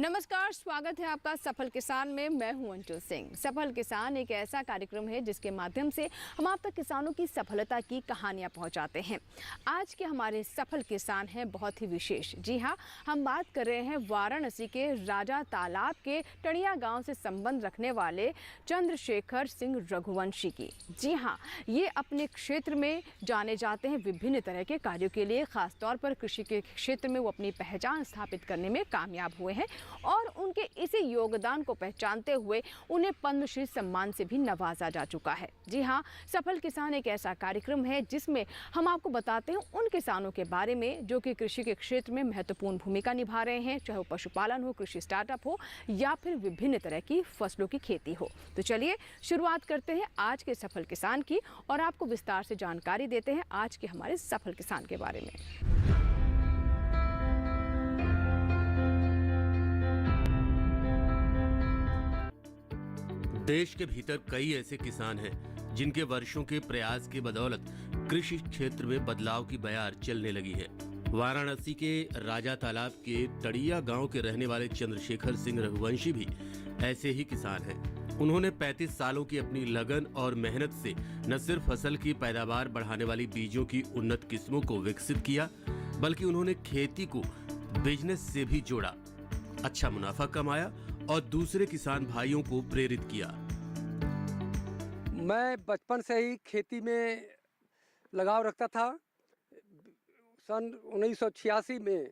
नमस्कार, स्वागत है आपका सफल किसान में। मैं हूं अंशु सिंह। सफल किसान एक ऐसा कार्यक्रम है जिसके माध्यम से हम आप तक किसानों की सफलता की कहानियां पहुंचाते हैं। आज के हमारे सफल किसान हैं बहुत ही विशेष। जी हां, हम बात कर रहे हैं वाराणसी के राजा तालाब के टड़िया गांव से संबंध रखने वाले चंद्रशेखर सिंह रघुवंशी की। जी हां, ये अपने क्षेत्र में जाने जाते हैं विभिन्न तरह के कार्यों के लिए। खासतौर पर कृषि के क्षेत्र में वो अपनी पहचान स्थापित करने में कामयाब हुए हैं और उनके इसी योगदान को पहचानते हुए उन्हें पद्मश्री सम्मान से भी नवाजा जा चुका है। जी हां, सफल किसान एक ऐसा कार्यक्रम है जिसमें हम आपको बताते हैं उन किसानों के बारे में जो कि कृषि के क्षेत्र में महत्वपूर्ण भूमिका निभा रहे हैं, चाहे वो पशुपालन हो, कृषि स्टार्टअप हो या फिर विभिन्न तरह की फसलों की खेती हो। तो चलिए शुरुआत करते हैं आज के सफल किसान की और आपको विस्तार से जानकारी देते हैं आज के हमारे सफल किसान के बारे में। देश के भीतर कई ऐसे किसान हैं जिनके वर्षों के प्रयास के बदौलत कृषि क्षेत्र में बदलाव की बयार चलने लगी है। वाराणसी के राजा तालाब के टड़िया गांव के रहने वाले चंद्रशेखर सिंह रघुवंशी भी ऐसे ही किसान हैं। उन्होंने 35 सालों की अपनी लगन और मेहनत से न सिर्फ फसल की पैदावार बढ़ाने वाली बीजों की उन्नत किस्मों को विकसित किया, बल्कि उन्होंने खेती को बिजनेस से भी जोड़ा, अच्छा मुनाफा कमाया और दूसरे किसान भाइयों को प्रेरित किया। मैं बचपन से ही खेती में लगाव रखता था। सन 1986 में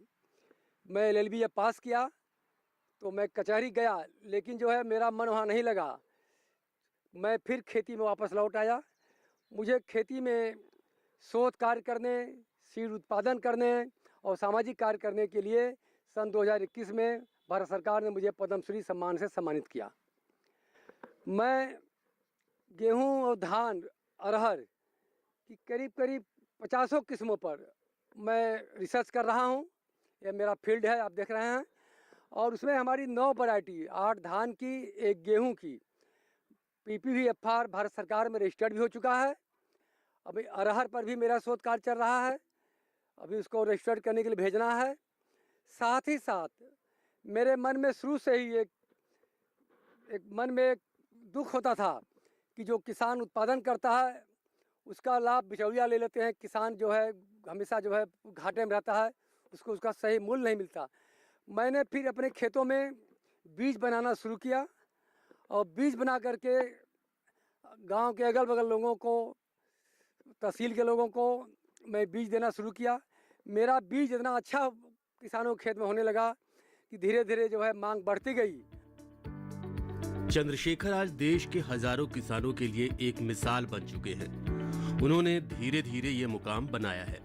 मैं LLB पास किया तो मैं कचहरी गया, लेकिन जो है मेरा मन वहाँ नहीं लगा। मैं फिर खेती में वापस लौट आया। मुझे खेती में शोध कार्य करने, सीड उत्पादन करने और सामाजिक कार्य करने के लिए सन 2021 में भारत सरकार ने मुझे पद्मश्री सम्मान से सम्मानित किया। मैं गेहूं और धान, अरहर की करीब 50 किस्मों पर मैं रिसर्च कर रहा हूं। यह मेरा फील्ड है, आप देख रहे हैं। और उसमें हमारी 9 वैरायटी, 8 धान की, 1 गेहूं की, PPVFR भारत सरकार में रजिस्टर्ड भी हो चुका है। अभी अरहर पर भी मेरा शोध कार्य चल रहा है, अभी उसको रजिस्टर्ड करने के लिए भेजना है। साथ ही साथ मेरे मन में शुरू से ही एक मन में एक दुख होता था कि जो किसान उत्पादन करता है उसका लाभ बिचौलिया ले लेते हैं। किसान जो है हमेशा जो है घाटे में रहता है, उसको उसका सही मूल्य नहीं मिलता। मैंने फिर अपने खेतों में बीज बनाना शुरू किया और बीज बना करके गांव के अगल बगल लोगों को, तहसील के लोगों को मैं बीज देना शुरू किया। मेरा बीज इतना अच्छा किसानों के खेत में होने लगा कि धीरे धीरे जो है मांग बढ़ती गई। चंद्रशेखर आज देश के हजारों किसानों के लिए एक मिसाल बन चुके हैं। उन्होंने धीरे धीरे ये मुकाम बनाया है।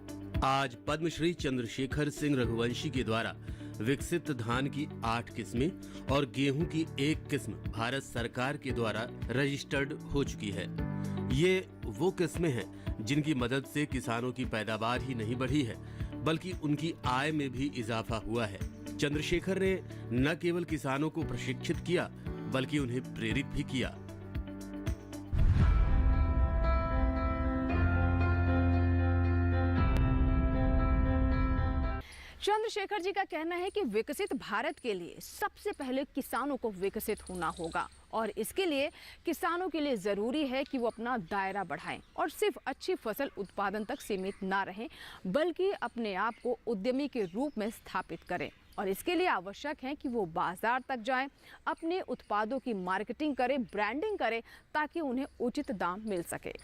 आज पद्मश्री चंद्रशेखर सिंह रघुवंशी के द्वारा विकसित धान की 8 किस्में और गेहूं की 1 किस्म भारत सरकार के द्वारा रजिस्टर्ड हो चुकी है। ये वो किस्में हैं जिनकी मदद से किसानों की पैदावार ही नहीं बढ़ी है, बल्कि उनकी आय में भी इजाफा हुआ है। चंद्रशेखर ने न केवल किसानों को प्रशिक्षित किया, बल्कि उन्हें प्रेरित भी किया। चंद्रशेखर जी का कहना है कि विकसित भारत के लिए सबसे पहले किसानों को विकसित होना होगा और इसके लिए किसानों के लिए ज़रूरी है कि वो अपना दायरा बढ़ाएं और सिर्फ अच्छी फसल उत्पादन तक सीमित ना रहें, बल्कि अपने आप को उद्यमी के रूप में स्थापित करें। और इसके लिए आवश्यक है कि वो बाजार तक जाएं, अपने उत्पादों की मार्केटिंग करें, ब्रांडिंग करें, ताकि उन्हें उचित दाम मिल सके।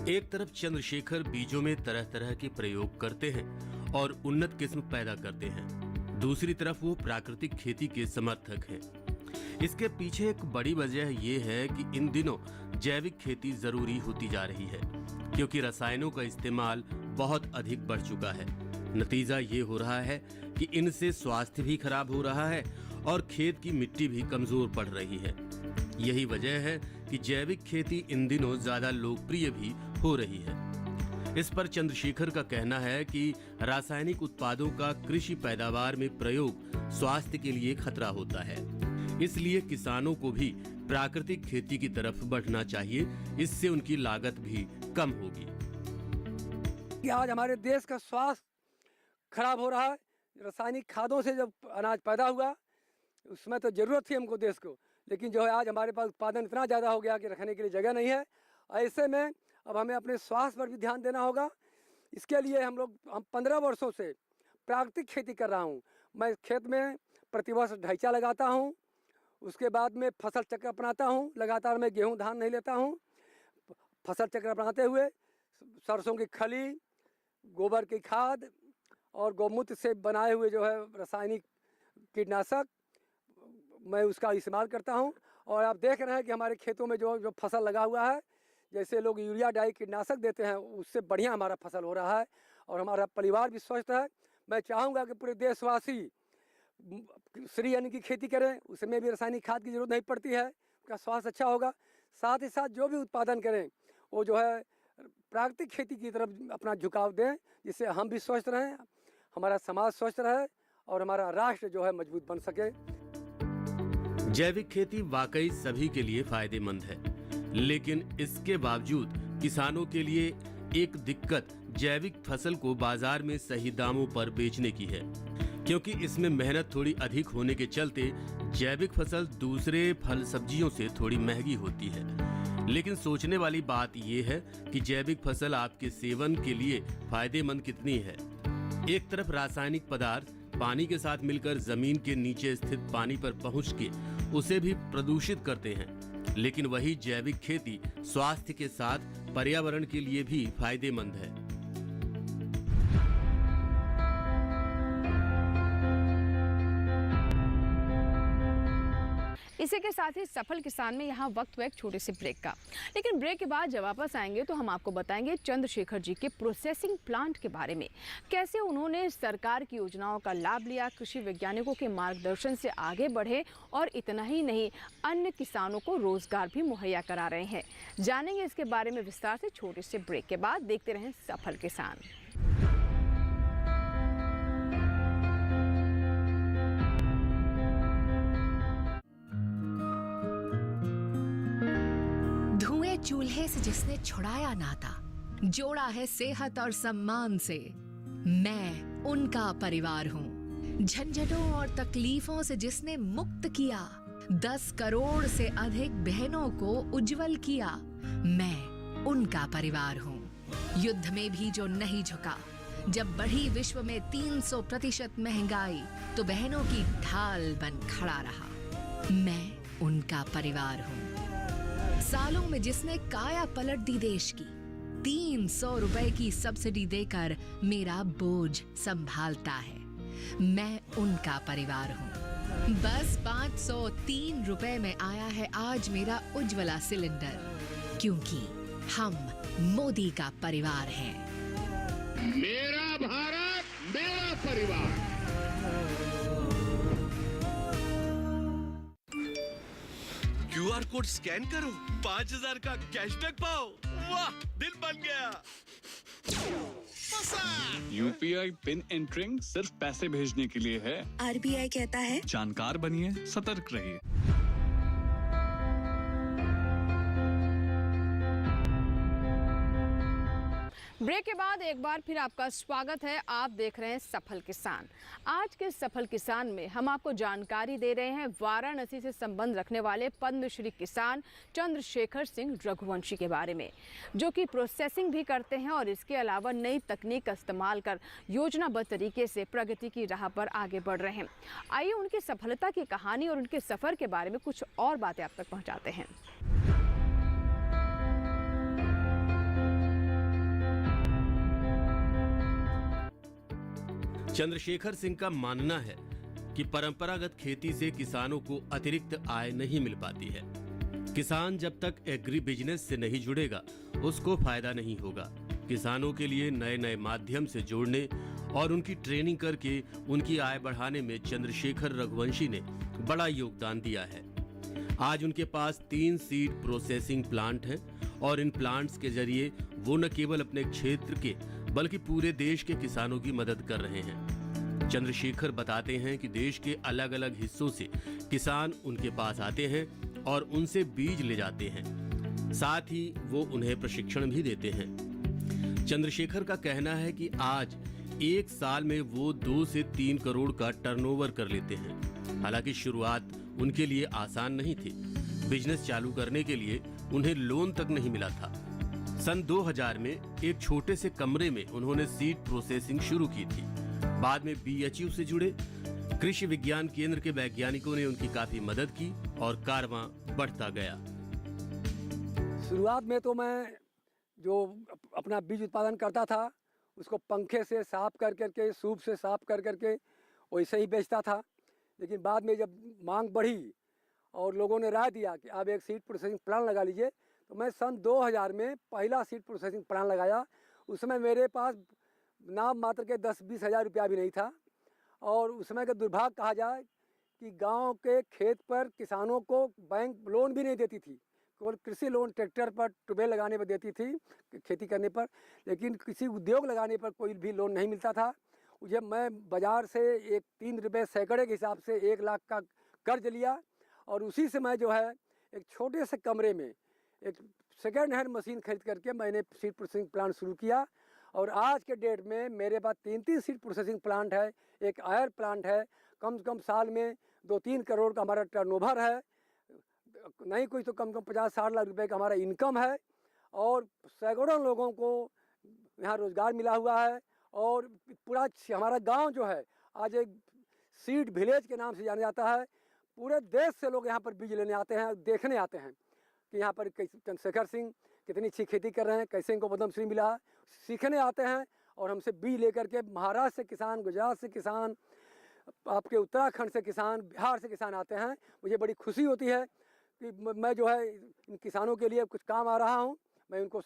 एक तरफ चंद्रशेखर बीजों में तरह तरह के प्रयोग करते हैं और उन्नत किस्म पैदा करते हैं, दूसरी तरफ वो प्राकृतिक खेती के समर्थक हैं। इसके पीछे एक बड़ी वजह ये है कि इन दिनों जैविक खेती जरूरी होती जा रही है, क्योंकि रसायनों का इस्तेमाल बहुत अधिक बढ़ चुका है। नतीजा ये हो रहा है कि इनसे स्वास्थ्य भी खराब हो रहा है और खेत की मिट्टी भी कमजोर पड़ रही है। यही वजह है कि जैविक खेती इन दिनों ज्यादा लोकप्रिय भी हो रही है। इस पर चंद्रशेखर का कहना है कि रासायनिक उत्पादों का कृषि पैदावार में प्रयोग स्वास्थ्य के लिए खतरा होता है, इसलिए किसानों को भी प्राकृतिक खेती की तरफ बढ़ना चाहिए। इससे उनकी लागत भी कम होगी। कि आज हमारे देश का स्वास्थ्य खराब हो रहा है। रासायनिक खादों से जब अनाज पैदा हुआ उसमें तो ज़रूरत थी हमको देश को, लेकिन जो है आज हमारे पास उत्पादन इतना ज़्यादा हो गया कि रखने के लिए जगह नहीं है। ऐसे में अब हमें अपने स्वास्थ्य पर भी ध्यान देना होगा। इसके लिए हम 15 वर्षों से प्राकृतिक खेती कर रहा हूँ। मैं खेत में प्रतिवर्ष ढैचा लगाता हूँ, उसके बाद में फसल चक्र अपनाता हूँ। लगातार मैं गेहूँ धान नहीं लेता हूँ। फसल चक्र अपनाते हुए सरसों की खली, गोबर की खाद और गौमूत्र से बनाए हुए जो है रासायनिक कीटनाशक मैं उसका इस्तेमाल करता हूं। और आप देख रहे हैं कि हमारे खेतों में जो फसल लगा हुआ है, जैसे लोग यूरिया डाई कीटनाशक देते हैं, उससे बढ़िया हमारा फसल हो रहा है और हमारा परिवार भी स्वस्थ है। मैं चाहूँगा कि पूरे देशवासी श्री अन्न की खेती करें, उसमें भी रासायनिक खाद की ज़रूरत नहीं पड़ती है, उसका स्वास्थ्य अच्छा होगा। साथ ही साथ जो भी उत्पादन करें वो जो है प्राकृतिक खेती की तरफ अपना झुकाव दें, जिससे हम भी स्वस्थ रहें, हमारा समाज स्वस्थ रहे और हमारा राष्ट्र जो है मजबूत बन सके। जैविक खेती वाकई सभी के लिए फायदेमंद है, लेकिन इसके बावजूद किसानों के लिए एक दिक्कत जैविक फसल को बाजार में सही दामों पर बेचने की है, क्योंकि इसमें मेहनत थोड़ी अधिक होने के चलते जैविक फसल दूसरे फल सब्जियों से थोड़ी महंगी होती है। लेकिन सोचने वाली बात यह है कि जैविक फसल आपके सेवन के लिए फायदेमंद कितनी है। एक तरफ रासायनिक पदार्थ पानी के साथ मिलकर जमीन के नीचे स्थित पानी पर पहुंच के उसे भी प्रदूषित करते हैं, लेकिन वही जैविक खेती स्वास्थ्य के साथ पर्यावरण के लिए भी फायदेमंद है। इसी के साथ ही सफल किसान में यहाँ वक्त हुआ एक छोटे से ब्रेक का, लेकिन ब्रेक के बाद जब वापस आएंगे तो हम आपको बताएंगे चंद्रशेखर जी के प्रोसेसिंग प्लांट के बारे में, कैसे उन्होंने सरकार की योजनाओं का लाभ लिया, कृषि वैज्ञानिकों के मार्गदर्शन से आगे बढ़े और इतना ही नहीं अन्य किसानों को रोजगार भी मुहैया करा रहे हैं। जानेंगे इसके बारे में विस्तार से छोटे से ब्रेक के बाद। देखते रहें सफल किसान। चूल्हे से जिसने छुड़ाया नाता, जोड़ा है सेहत और सम्मान से, मैं उनका परिवार हूँ। झंझटों और तकलीफों से जिसने मुक्त किया, 10 करोड़ से अधिक बहनों को उज्जवल किया, मैं उनका परिवार हूँ। युद्ध में भी जो नहीं झुका, जब बढ़ी विश्व में 300% महंगाई, तो बहनों की ढाल बन खड़ा रहा, मैं उनका परिवार हूँ। सालों में जिसने काया पलट दी देश की, 300 रुपए की सब्सिडी देकर मेरा बोझ संभालता है, मैं उनका परिवार हूँ। बस 503 रुपए में आया है आज मेरा उज्ज्वला सिलेंडर, क्योंकि हम मोदी का परिवार हैं। मेरा भारत, मेरा परिवार। QR कोड स्कैन करो, 5000 का कैशबैक पाओ। वाह, दिल बन गया। UPI पिन एंटरिंग सिर्फ पैसे भेजने के लिए है। RBI कहता है जानकार बनिए, सतर्क रहिए। ब्रेक के बाद एक बार फिर आपका स्वागत है। आप देख रहे हैं सफल किसान। आज के सफल किसान में हम आपको जानकारी दे रहे हैं वाराणसी से संबंध रखने वाले पद्मश्री किसान चंद्रशेखर सिंह रघुवंशी के बारे में, जो कि प्रोसेसिंग भी करते हैं और इसके अलावा नई तकनीक का इस्तेमाल कर योजनाबद्ध तरीके से प्रगति की राह पर आगे बढ़ रहे हैं। आइए उनकी सफलता की कहानी और उनके सफर के बारे में कुछ और बातें आप तक पहुँचाते हैं। चंद्रशेखर सिंह का मानना है कि परंपरागत खेती से किसानों को अतिरिक्त आय नहीं मिल पाती है। किसान जब तक एग्री बिजनेस से नहीं जुड़ेगा उसको फायदा नहीं होगा। किसानों के लिए नए नए माध्यम से जोड़ने और उनकी ट्रेनिंग करके उनकी आय बढ़ाने में चंद्रशेखर रघुवंशी ने बड़ा योगदान दिया है। आज उनके पास 3 सीड प्रोसेसिंग प्लांट हैं और इन प्लांट्स के जरिए वो न केवल अपने क्षेत्र के बल्कि पूरे देश के किसानों की मदद कर रहे हैं। चंद्रशेखर बताते हैं कि देश के अलग अलग हिस्सों से किसान उनके पास आते हैं और उनसे बीज ले जाते हैं, साथ ही वो उन्हें प्रशिक्षण भी देते हैं। चंद्रशेखर का कहना है कि आज एक साल में वो 2 से 3 करोड़ का टर्नओवर कर लेते हैं। हालांकि शुरुआत उनके लिए आसान नहीं थी। बिजनेस चालू करने के लिए उन्हें लोन तक नहीं मिला था। सन 2000 में एक छोटे से कमरे में उन्होंने सीड प्रोसेसिंग शुरू की थी। बाद में BHU से जुड़े कृषि विज्ञान केंद्र के वैज्ञानिकों ने उनकी काफी मदद की और कारवां बढ़ता गया। शुरुआत में तो मैं जो अपना बीज उत्पादन करता था उसको पंखे से साफ कर करके, सूप से साफ कर करके वैसे ही बेचता था। लेकिन बाद में जब मांग बढ़ी और लोगों ने राय दिया कि आप एक सीड प्रोसेसिंग प्लांट लगा लीजिए, तो मैं सन 2000 में पहला सीड प्रोसेसिंग प्लांट लगाया। उस समय मेरे पास नाम मात्र के 10-20 हज़ार रुपया भी नहीं था। और उस समय का दुर्भाग्य कहा जाए कि गांव के खेत पर किसानों को बैंक लोन भी नहीं देती थी। केवल कृषि लोन ट्रैक्टर पर, ट्यूबवेल लगाने पर देती थी, खेती करने पर, लेकिन किसी उद्योग लगाने पर कोई भी लोन नहीं मिलता था। जब मैं बाज़ार से एक 3 रुपये सैकड़े के हिसाब से 1 लाख का कर्ज लिया और उसी से मैं जो है एक छोटे से कमरे में एक सेकेंड हैंड मशीन खरीद करके मैंने सीड प्रोसेसिंग प्लांट शुरू किया। और आज के डेट में मेरे पास 3 सीड प्रोसेसिंग प्लांट है, एक आयर प्लांट है। कम से कम साल में 2-3 करोड़ का हमारा टर्नओवर है, नहीं कोई तो कम से कम 50-60 लाख रुपए का हमारा इनकम है। और सैकड़ों लोगों को यहाँ रोज़गार मिला हुआ है। और पूरा हमारा गांव जो है आज एक सीड विलेज के नाम से जाना जाता है। पूरे देश से लोग यहाँ पर बीज लेने आते हैं, देखने आते हैं कि यहाँ पर चंद्रशेखर सिंह कितनी अच्छी खेती कर रहे हैं, कैसे इनको पद्मश्री मिला, सीखने आते हैं। और हमसे बीज लेकर के महाराष्ट्र से किसान, गुजरात से किसान, आपके उत्तराखंड से किसान, बिहार से किसान आते हैं। मुझे बड़ी खुशी होती है कि मैं जो है इन किसानों के लिए कुछ काम आ रहा हूँ। मैं उनको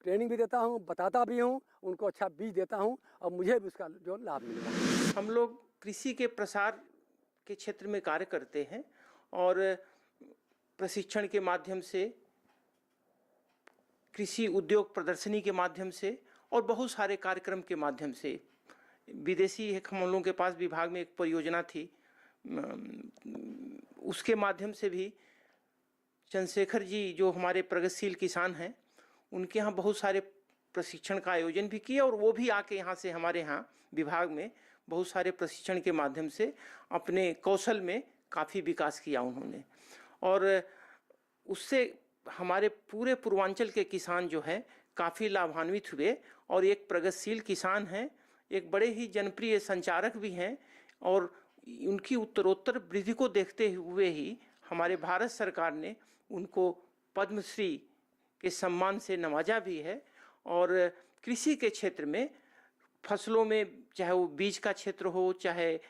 ट्रेनिंग भी देता हूँ, बताता भी हूँ, उनको अच्छा बीज देता हूँ और मुझे भी उसका जो लाभ मिलेगा। हम लोग कृषि के प्रसार के क्षेत्र में कार्य करते हैं और प्रशिक्षण के माध्यम से, कृषि उद्योग प्रदर्शनी के माध्यम से और बहुत सारे कार्यक्रम के माध्यम से। विदेशी एक हम लोगों के पास विभाग में एक परियोजना थी, उसके माध्यम से भी चंद्रशेखर जी जो हमारे प्रगतिशील किसान हैं उनके यहाँ बहुत सारे प्रशिक्षण का आयोजन भी किया और वो भी आके यहाँ से हमारे यहाँ विभाग में बहुत सारे प्रशिक्षण के माध्यम से अपने कौशल में काफ़ी विकास किया उन्होंने। और उससे हमारे पूरे पूर्वांचल के किसान जो हैं काफ़ी लाभान्वित हुए और एक प्रगतिशील किसान हैं, एक बड़े ही जनप्रिय संचारक भी हैं। और उनकी उत्तरोत्तर वृद्धि को देखते हुए ही हमारे भारत सरकार ने उनको पद्मश्री के सम्मान से नवाजा भी है। और कृषि के क्षेत्र में फसलों में, चाहे वो बीज का क्षेत्र हो, चाहे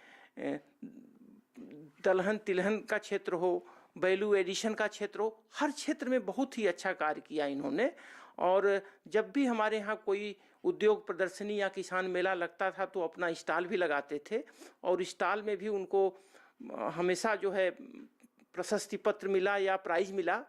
दलहन तिलहन का क्षेत्र हो, वैल्यू एडिशन का क्षेत्र हो, हर क्षेत्र में बहुत ही अच्छा कार्य किया इन्होंने। और जब भी हमारे यहाँ कोई उद्योग प्रदर्शनी या किसान मेला लगता था तो अपना स्टॉल भी लगाते थे और स्टॉल में भी उनको हमेशा जो है प्रशस्ति पत्र मिला या प्राइज मिला।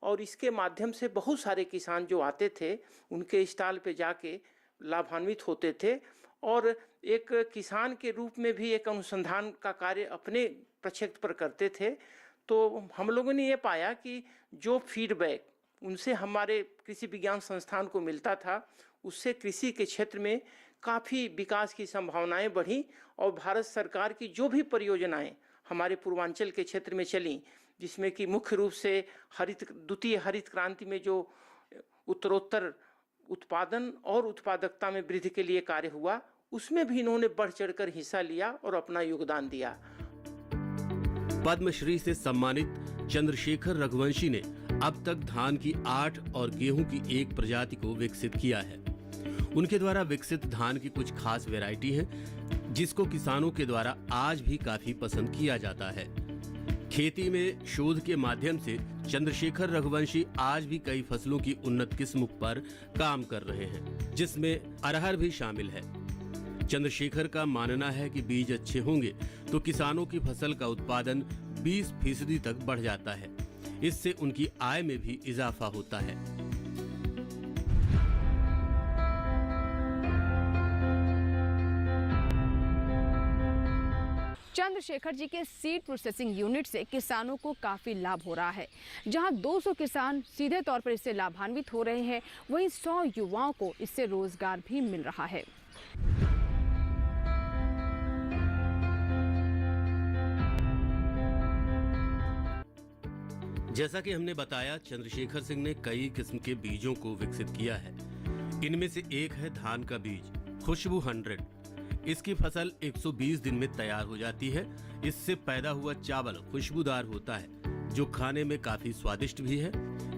और इसके माध्यम से बहुत सारे किसान जो आते थे उनके स्टॉल पे जाके लाभान्वित होते थे। और एक किसान के रूप में भी एक अनुसंधान का कार्य अपने प्रक्षेत्र पर करते थे। तो हम लोगों ने ये पाया कि जो फीडबैक उनसे हमारे कृषि विज्ञान संस्थान को मिलता था, उससे कृषि के क्षेत्र में काफ़ी विकास की संभावनाएं बढ़ी। और भारत सरकार की जो भी परियोजनाएं हमारे पूर्वांचल के क्षेत्र में चली, जिसमें कि मुख्य रूप से द्वितीय हरित क्रांति में जो उत्तरोत्तर उत्पादन और उत्पादकता में वृद्धि के लिए कार्य हुआ, उसमें भी इन्होंने बढ़ चढ़कर हिस्सा लिया और अपना योगदान दिया। पद्मश्री से सम्मानित चंद्रशेखर रघुवंशी ने अब तक धान की 8 और गेहूं की 1 प्रजाति को विकसित किया है। उनके द्वारा विकसित धान की कुछ खास वैरायटी है जिसको किसानों के द्वारा आज भी काफी पसंद किया जाता है। खेती में शोध के माध्यम से चंद्रशेखर रघुवंशी आज भी कई फसलों की उन्नत किस्म पर काम कर रहे हैं, जिसमें अरहर भी शामिल है। चंद्रशेखर का मानना है कि बीज अच्छे होंगे तो किसानों की फसल का उत्पादन 20% तक बढ़ जाता है। इससे उनकी आय में भी इजाफा होता है। चंद चंद्रशेखर जी के सीड प्रोसेसिंग यूनिट से किसानों को काफ़ी लाभ हो रहा है। जहां 200 किसान सीधे तौर पर इससे लाभान्वित हो रहे हैं, वहीं 100 युवाओं को इससे रोजगार भी मिल रहा है। जैसा कि हमने बताया, चंद्रशेखर सिंह ने कई किस्म के बीजों को विकसित किया है। इनमें से एक है धान का बीज खुशबू 100। इसकी फसल 120 दिन में तैयार हो जाती है। इससे पैदा हुआ चावल खुशबूदार होता है, जो खाने में काफी स्वादिष्ट भी है।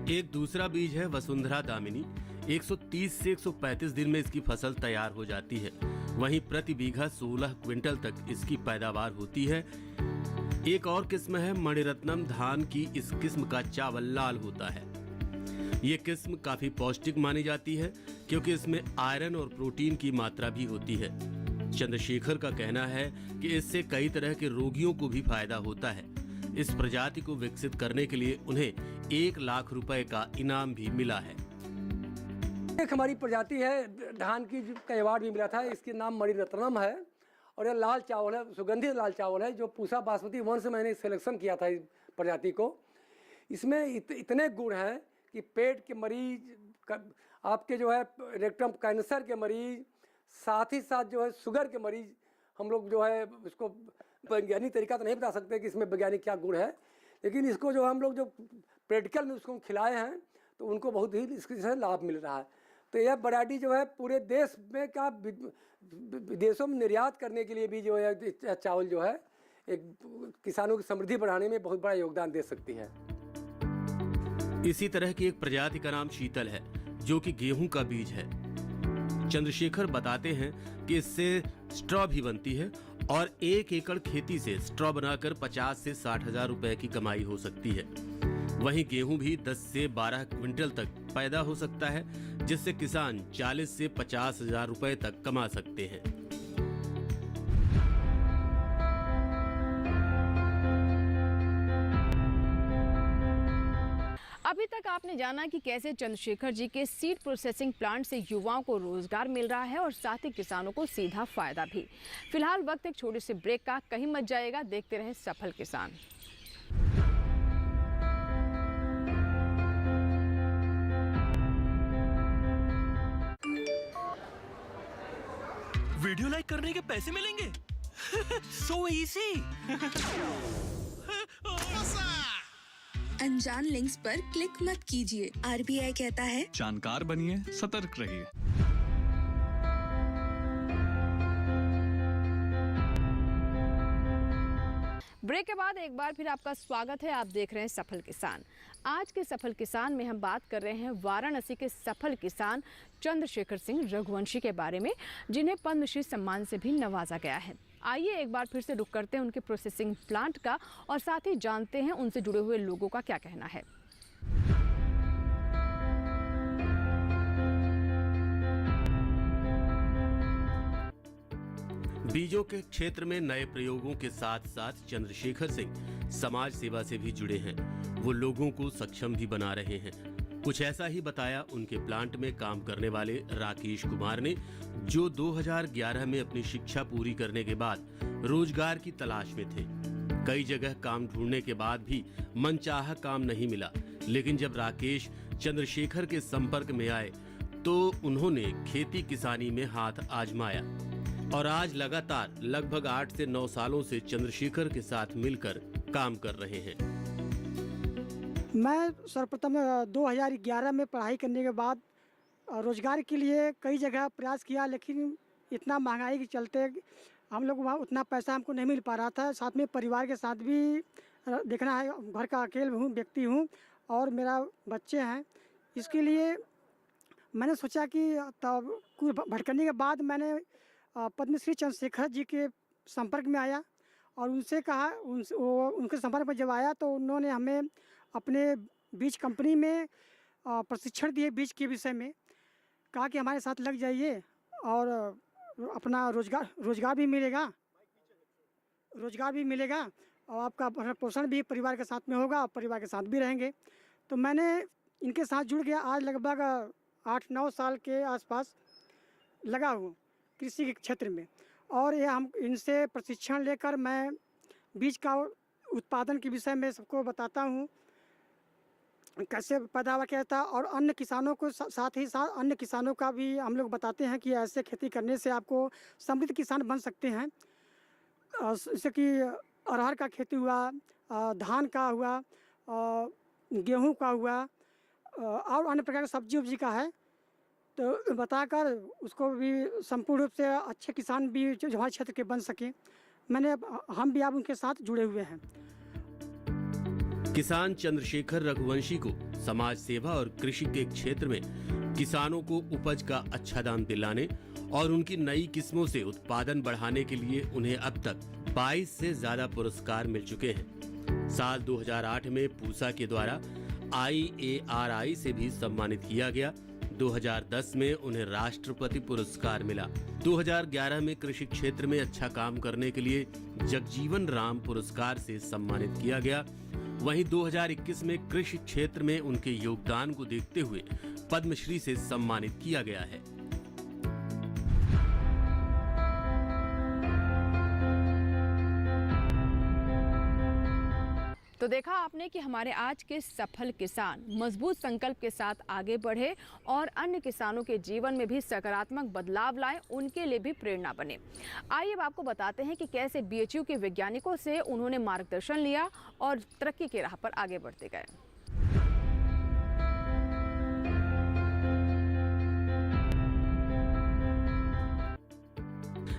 एक दूसरा बीज है वसुंधरा दामिनी। 130 से 135 दिन में इसकी फसल तैयार हो जाती है। वहीं प्रति बीघा 16 क्विंटल तक इसकी पैदावार होती है। एक और किस्म है मणिरत्नम धान की। इस किस्म का चावल लाल होता है। ये किस्म काफी पौष्टिक मानी जाती है, क्योंकि इसमें आयरन और प्रोटीन की मात्रा भी होती है। चंद्रशेखर का कहना है कि इससे कई तरह के रोगियों को भी फायदा होता है। इस प्रजाति को विकसित करने के लिए उन्हें 1 लाख रुपए का इनाम भी मिला है। एक हमारी प्रजाति है धान की, का अवार्ड भी मिला था। इसके नाम मणिरत्नम है और यह लाल चावल है, सुगंधित लाल चावल है, जो पूसा बासमती 1 से मैंने सिलेक्शन किया था इस प्रजाति को। इसमें इतने गुण हैं कि पेट के मरीज, आपके जो है रेक्टम कैंसर के मरीज, साथ ही साथ जो है शुगर के मरीज, हम लोग जो है इसको वैज्ञानिक तरीका तो नहीं बता सकते कि इसमें वैज्ञानिक क्या गुण है, लेकिन इसको जो हम लोग जो प्रैक्टिकल में उसको खिलाए हैं तो उनको बहुत ही इससे लाभ मिल रहा है। तो यह वैरायटी जो है पूरे देश में का विदेशों में निर्यात करने के लिए भी जो है चावल जो है एक किसानों की समृद्धि बढ़ाने में बहुत बड़ा योगदान दे सकती है। इसी तरह की एक प्रजाति का नाम शीतल है, जो कि गेहूं का बीज है। चंद्रशेखर बताते हैं कि इससे स्ट्रॉ भी बनती है और 1 एकड़ खेती से स्ट्रॉ बनाकर 50 से 60 हजार रुपए की कमाई हो सकती है। वहीं गेहूं भी 10 से 12 क्विंटल तक पैदा हो सकता है, जिससे किसान 40 से 50 हजार रुपए तक कमा सकते हैं। अभी तक आपने जाना कि कैसे चंद्रशेखर जी के सीड प्रोसेसिंग प्लांट से युवाओं को रोजगार मिल रहा है और साथ ही किसानों को सीधा फायदा भी। फिलहाल वक्त एक छोटे से ब्रेक का, कहीं मत जाएगा, देखते रहे सफल किसान। वीडियो लाइक करने के पैसे मिलेंगे। So easy. अनजान लिंक्स पर क्लिक मत कीजिए। आरबीआई कहता है, जानकार बनिए, सतर्क रहिए। ब्रेक के बाद एक बार फिर आपका स्वागत है। आप देख रहे हैं सफल किसान। आज के सफल किसान में हम बात कर रहे हैं वाराणसी के सफल किसान चंद्रशेखर सिंह रघुवंशी के बारे में, जिन्हें पद्मश्री सम्मान से भी नवाजा गया है। आइए एक बार फिर से रुक करते हैं उनके प्रोसेसिंग प्लांट का और साथ ही जानते हैं उनसे जुड़े हुए लोगों का क्या कहना है। बीजों के क्षेत्र में नए प्रयोगों के साथ साथ चंद्रशेखर सिंह समाज सेवा से भी जुड़े हैं। वो लोगों को सक्षम भी बना रहे हैं। कुछ ऐसा ही बताया उनके प्लांट में काम करने वाले राकेश कुमार ने, जो 2011 में अपनी शिक्षा पूरी करने के बाद रोजगार की तलाश में थे। कई जगह काम ढूंढने के बाद भी मनचाहा काम नहीं मिला, लेकिन जब राकेश चंद्रशेखर के संपर्क में आए तो उन्होंने खेती किसानी में हाथ आजमाया और आज लगातार लगभग 8 से 9 सालों से चंद्रशेखर के साथ मिलकर काम कर रहे हैं। मैं सर्वप्रथम 2011 में पढ़ाई करने के बाद रोजगार के लिए कई जगह प्रयास किया, लेकिन इतना महंगाई के चलते हम लोग वहाँ उतना पैसा हमको नहीं मिल पा रहा था। साथ में परिवार के साथ भी देखना है, घर का अकेले व्यक्ति हूँ और मेरा बच्चे हैं। इसके लिए मैंने सोचा कि तब कुछ भटकने के बाद मैंने पद्मश्री चंद्रशेखर जी के संपर्क में आया और उनसे कहा, उनके संपर्क में जब आया तो उन्होंने हमें अपने बीज कंपनी में प्रशिक्षण दिए। बीज के विषय में कहा कि हमारे साथ लग जाइए और अपना रोजगार भी मिलेगा और आपका पोषण भी परिवार के साथ में होगा और परिवार के साथ भी रहेंगे। तो मैंने इनके साथ जुड़ गया। आज लगभग 8-9 साल के आसपास लगा हूँ कृषि के क्षेत्र में और ये हम इनसे प्रशिक्षण लेकर मैं बीज का उत्पादन के विषय में सबको बताता हूँ, कैसे पैदावार किया जाता है, और अन्य किसानों को साथ ही साथ अन्य किसानों का भी हम लोग बताते हैं कि ऐसे खेती करने से आपको समृद्ध किसान बन सकते हैं। जैसे कि अरहर का खेती हुआ, धान का हुआ, गेहूं का हुआ, और अन्य प्रकार का सब्जी उब्जी का है। तो बताकर उसको भी संपूर्ण रूप से अच्छे किसान भी जो हमारे क्षेत्र के बन सके, हम भी अब उनके साथ जुड़े हुए हैं। किसान चंद्रशेखर रघुवंशी को समाज सेवा और कृषि के क्षेत्र में किसानों को उपज का अच्छा दाम दिलाने और उनकी नई किस्मों से उत्पादन बढ़ाने के लिए उन्हें अब तक 22 से ज्यादा पुरस्कार मिल चुके हैं। साल 2008 में पूसा के द्वारा IARI से भी सम्मानित किया गया। 2010 में उन्हें राष्ट्रपति पुरस्कार मिला। 2011 में कृषि क्षेत्र में अच्छा काम करने के लिए जगजीवन राम पुरस्कार से सम्मानित किया गया। वहीं 2021 में कृषि क्षेत्र में उनके योगदान को देखते हुए पद्मश्री से सम्मानित किया गया है। तो देखा आपने कि हमारे आज के सफल किसान मजबूत संकल्प के साथ आगे बढ़े और अन्य किसानों के जीवन में भी सकारात्मक बदलाव लाए, उनके लिए भी प्रेरणा बने। आइए अब आपको बताते हैं कि कैसे BHU के वैज्ञानिकों से उन्होंने मार्गदर्शन लिया और तरक्की की राह पर आगे बढ़ते गए।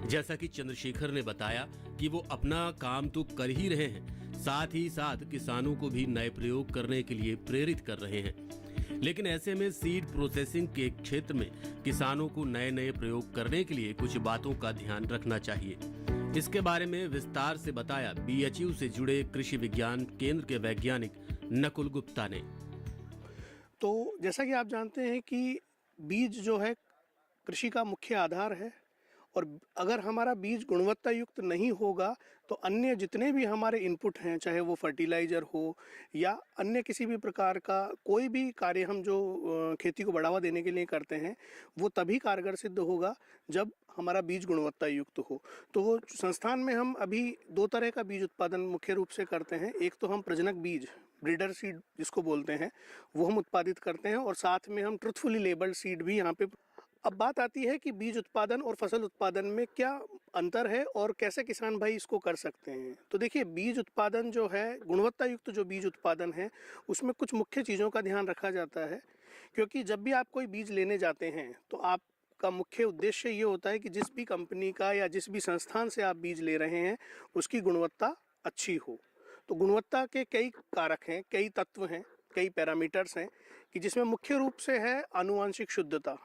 जैसा कि चंद्रशेखर ने बताया कि वो अपना काम तो कर ही रहे हैं, साथ ही साथ किसानों को भी नए प्रयोग करने के लिए प्रेरित कर रहे हैं। लेकिन ऐसे में सीड प्रोसेसिंग के क्षेत्र में किसानों को नए नए प्रयोग करने के लिए कुछ बातों का ध्यान रखना चाहिए। इसके बारे में विस्तार से बताया BHU से जुड़े कृषि विज्ञान केंद्र के वैज्ञानिक नकुल गुप्ता ने। तो जैसा कि आप जानते हैं कि बीज जो है कृषि का मुख्य आधार है, और अगर हमारा बीज गुणवत्ता युक्त नहीं होगा तो अन्य जितने भी हमारे इनपुट हैं, चाहे वो फर्टिलाइज़र हो या अन्य किसी भी प्रकार का कोई भी कार्य हम जो खेती को बढ़ावा देने के लिए करते हैं, वो तभी कारगर सिद्ध होगा जब हमारा बीज गुणवत्ता युक्त हो। तो संस्थान में हम अभी 2 तरह का बीज उत्पादन मुख्य रूप से करते हैं। एक तो हम प्रजनक बीज, ब्रीडर सीड जिसको बोलते हैं, वो हम उत्पादित करते हैं, और साथ में हम ट्रुथफुली लेबल्ड सीड भी यहाँ पे। अब बात आती है कि बीज उत्पादन और फसल उत्पादन में क्या अंतर है और कैसे किसान भाई इसको कर सकते हैं। तो देखिए, बीज उत्पादन जो है, गुणवत्ता युक्त जो बीज उत्पादन है, उसमें कुछ मुख्य चीज़ों का ध्यान रखा जाता है। क्योंकि जब भी आप कोई बीज लेने जाते हैं तो आपका मुख्य उद्देश्य ये होता है कि जिस भी कंपनी का या जिस भी संस्थान से आप बीज ले रहे हैं उसकी गुणवत्ता अच्छी हो। तो गुणवत्ता के कई कारक हैं, कई तत्व हैं, कई पैरामीटर्स हैं कि जिसमें मुख्य रूप से है आनुवांशिक शुद्धता,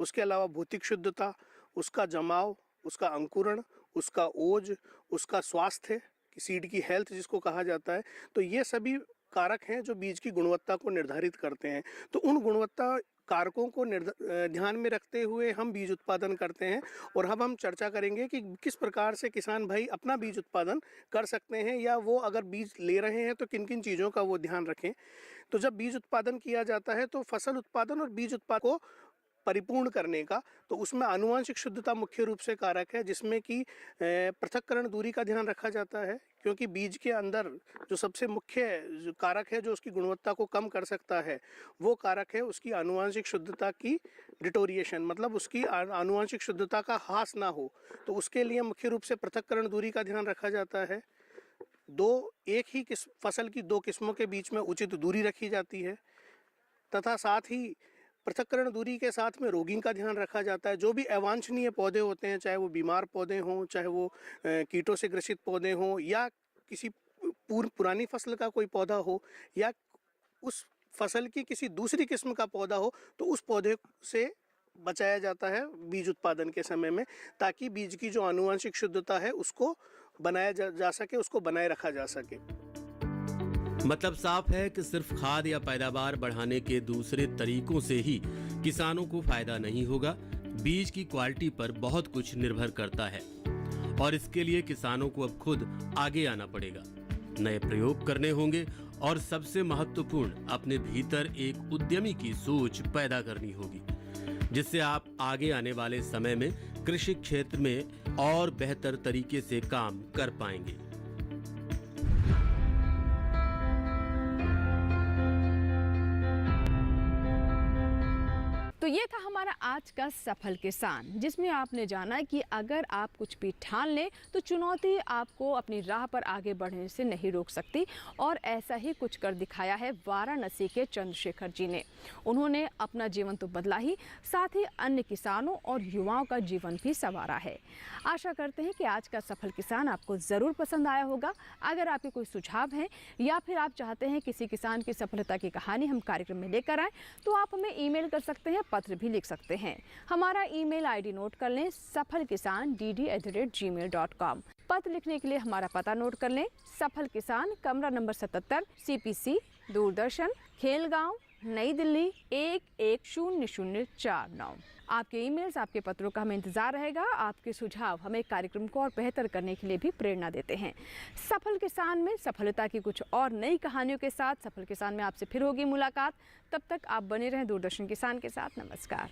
उसके अलावा भौतिक शुद्धता, उसका जमाव, उसका अंकुरण, उसका ओज, उसका स्वास्थ्य, सीड की हेल्थ जिसको कहा जाता है। तो ये सभी कारक हैं जो बीज की गुणवत्ता को निर्धारित करते हैं। तो उन गुणवत्ता कारकों को ध्यान में रखते हुए हम बीज उत्पादन करते हैं। और अब हम चर्चा करेंगे कि किस प्रकार से किसान भाई अपना बीज उत्पादन कर सकते हैं, या वो अगर बीज ले रहे हैं तो किन किन चीज़ों का वो ध्यान रखें। तो जब बीज उत्पादन किया जाता है तो फसल उत्पादन और बीज उत्पादन को परिपूर्ण करने का, तो उसमें आनुवांशिक शुद्धता मुख्य रूप से कारक है, जिसमें कि पृथक्करण दूरी का ध्यान रखा जाता है। क्योंकि बीज के अंदर जो सबसे मुख्य जो कारक है जो उसकी गुणवत्ता को कम कर सकता है, वो कारक है उसकी आनुवांशिक शुद्धता की डिटोरिएशन, मतलब उसकी आनुवांशिक शुद्धता का ह्रास ना हो। तो उसके लिए मुख्य रूप से पृथक्करण दूरी का ध्यान रखा जाता है। एक ही फसल की 2 किस्मों के बीच में उचित दूरी रखी जाती है, तथा साथ ही पृथक्करण दूरी के साथ में रोगिंग का ध्यान रखा जाता है। जो भी अवांछनीय पौधे होते हैं, चाहे वो बीमार पौधे हों, चाहे वो कीटों से ग्रसित पौधे हों, या किसी पुरानी फसल का कोई पौधा हो, या उस फसल की किसी दूसरी किस्म का पौधा हो, तो उस पौधे से बचाया जाता है बीज उत्पादन के समय में, ताकि बीज की जो आनुवांशिक शुद्धता है उसको बनाया जा सके, उसको बनाए रखा जा सके। मतलब साफ है कि सिर्फ खाद या पैदावार बढ़ाने के दूसरे तरीकों से ही किसानों को फायदा नहीं होगा। बीज की क्वालिटी पर बहुत कुछ निर्भर करता है और इसके लिए किसानों को अब खुद आगे आना पड़ेगा, नए प्रयोग करने होंगे और सबसे महत्वपूर्ण अपने भीतर एक उद्यमी की सोच पैदा करनी होगी, जिससे आप आगे आने वाले समय में कृषि क्षेत्र में और बेहतर तरीके से काम कर पाएंगे। तो ये था हमारा आज का सफल किसान, जिसमें आपने जाना कि अगर आप कुछ भी ठान लें तो चुनौती आपको अपनी राह पर आगे बढ़ने से नहीं रोक सकती। और ऐसा ही कुछ कर दिखाया है वाराणसी के चंद्रशेखर जी ने। उन्होंने अपना जीवन तो बदला ही, साथ ही अन्य किसानों और युवाओं का जीवन भी संवारा है। आशा करते हैं कि आज का सफल किसान आपको ज़रूर पसंद आया होगा। अगर आपके कोई सुझाव हैं या फिर आप चाहते हैं किसी किसान की सफलता की कहानी हम कार्यक्रम में लेकर आएँ, तो आप हमें ईमेल कर सकते हैं, पत्र भी लिख सकते हैं। हमारा ईमेल आईडी नोट कर लें, safalkisan@gmail.com। पत्र लिखने के लिए हमारा पता नोट कर लें, सफल किसान, कमरा नंबर 77, CPC, दूरदर्शन, खेलगांव, नई दिल्ली 110049। आपके ईमेल्स, आपके पत्रों का हमें इंतजार रहेगा। आपके सुझाव हमें कार्यक्रम को और बेहतर करने के लिए भी प्रेरणा देते हैं। सफल किसान में सफलता की कुछ और नई कहानियों के साथ सफल किसान में आपसे फिर होगी मुलाकात। तब तक आप बने रहें दूरदर्शन किसान के साथ। नमस्कार।